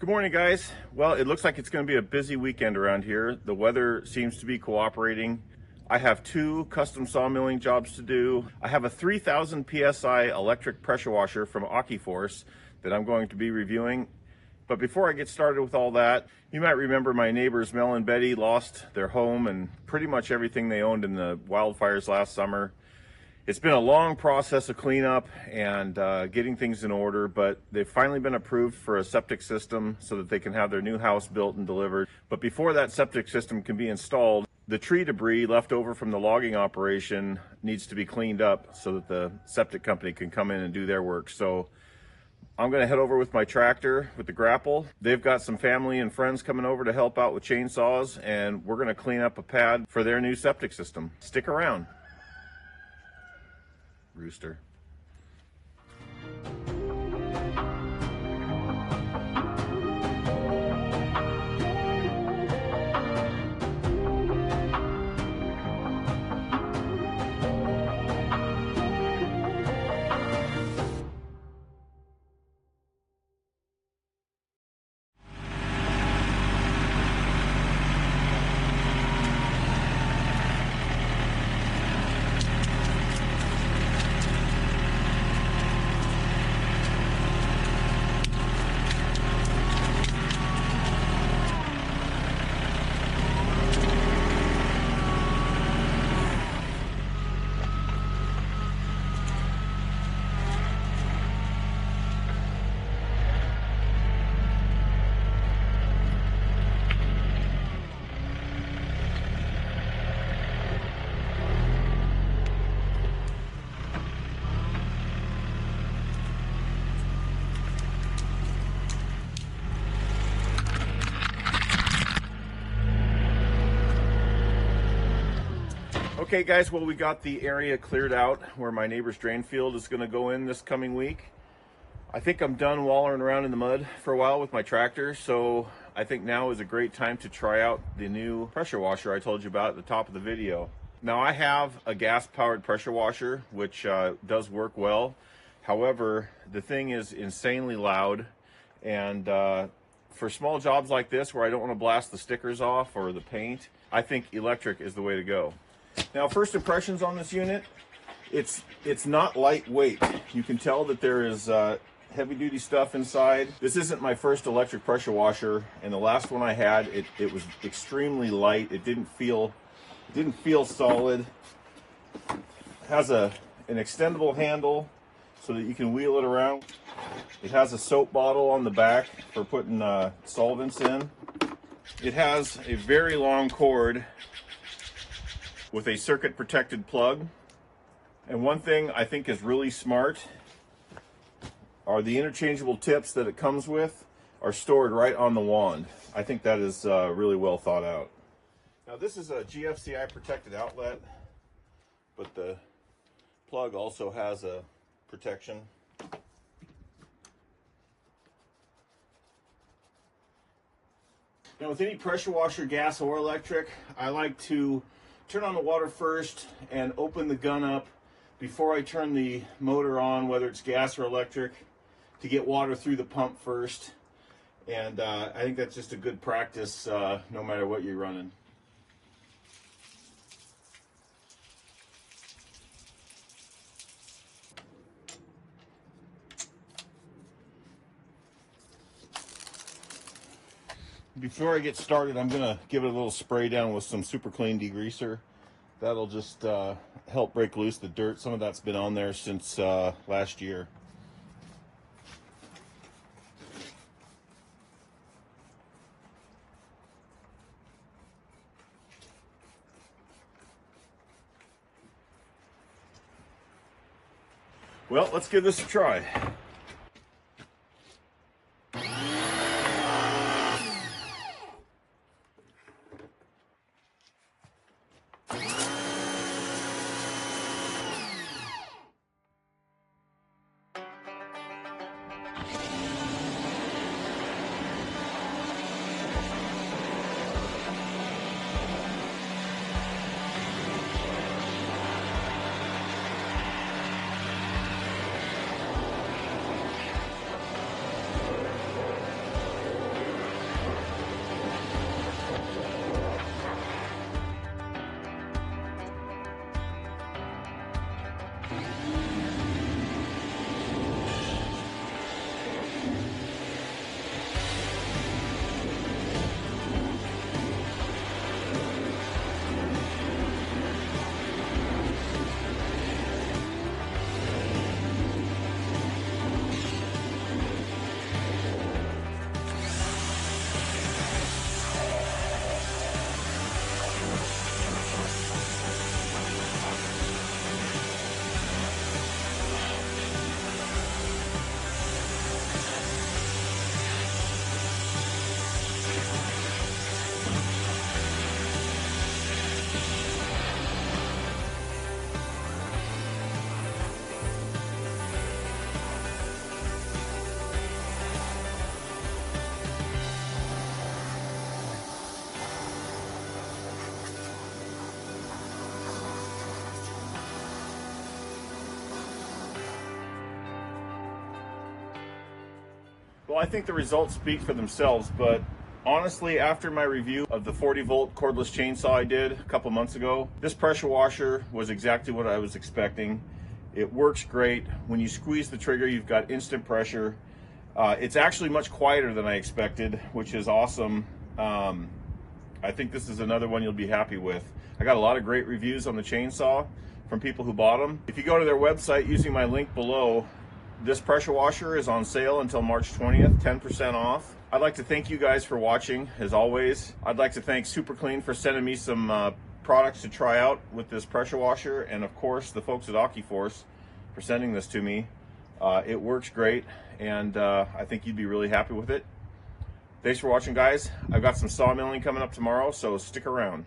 Good morning, guys. Well, it looks like it's going to be a busy weekend around here. The weather seems to be cooperating. I have 2 custom sawmilling jobs to do. I have a 3000 PSI electric pressure washer from Achie Force that I'm going to be reviewing. But before I get started with all that, you might remember my neighbors Mel and Betty lost their home and pretty much everything they owned in the wildfires last summer. It's been a long process of cleanup and getting things in order, but they've finally been approved for a septic system so that they can have their new house built and delivered. But before that septic system can be installed, the tree debris left over from the logging operation needs to be cleaned up so that the septic company can come in and do their work. So I'm going to head over with my tractor with the grapple. They've got some family and friends coming over to help out with chainsaws, and we're going to clean up a pad for their new septic system. Stick around. Rooster. Okay guys, well, we got the area cleared out where my neighbor's drain field is going to go in this coming week. I think I'm done wallowing around in the mud for a while with my tractor, so I think now is a great time to try out the new pressure washer I told you about at the top of the video. Now, I have a gas-powered pressure washer, which does work well. However, the thing is insanely loud, and for small jobs like this where I don't want to blast the stickers off or the paint, I think electric is the way to go. Now, first impressions on this unit, it's not lightweight. You can tell that there is heavy-duty stuff inside. This isn't my first electric pressure washer, and the last one I had, it was extremely light. It didn't feel solid. It has an extendable handle so that you can wheel it around. It has a soap bottle on the back for putting solvents in. It has a very long cord with a circuit protected plug. And one thing I think is really smart are the interchangeable tips that it comes with are stored right on the wand. I think that is really well thought out. Now, this is a GFCI protected outlet, but the plug also has a protection. Now, with any pressure washer, gas or electric, I like to turn on the water first and open the gun up before I turn the motor on, whether it's gas or electric, to get water through the pump first. And I think that's just a good practice no matter what you're running. Before I get started, I'm going to give it a little spray down with some super clean degreaser. That'll just help break loose the dirt. Some of that's been on there since last year. Well, let's give this a try. Well, I think the results speak for themselves, but honestly, after my review of the 40-volt cordless chainsaw I did a couple months ago, this pressure washer was exactly what I was expecting. It works great. When you squeeze the trigger, you've got instant pressure. It's actually much quieter than I expected, which is awesome. I think this is another one you'll be happy with. I got a lot of great reviews on the chainsaw from people who bought them. If you go to their website using my link below, this pressure washer is on sale until March 20th, 10% off. I'd like to thank you guys for watching, as always. I'd like to thank Super Clean for sending me some products to try out with this pressure washer, and of course the folks at Achie Force for sending this to me. It works great, and I think you'd be really happy with it. Thanks for watching, guys. I've got some sawmilling coming up tomorrow, so stick around.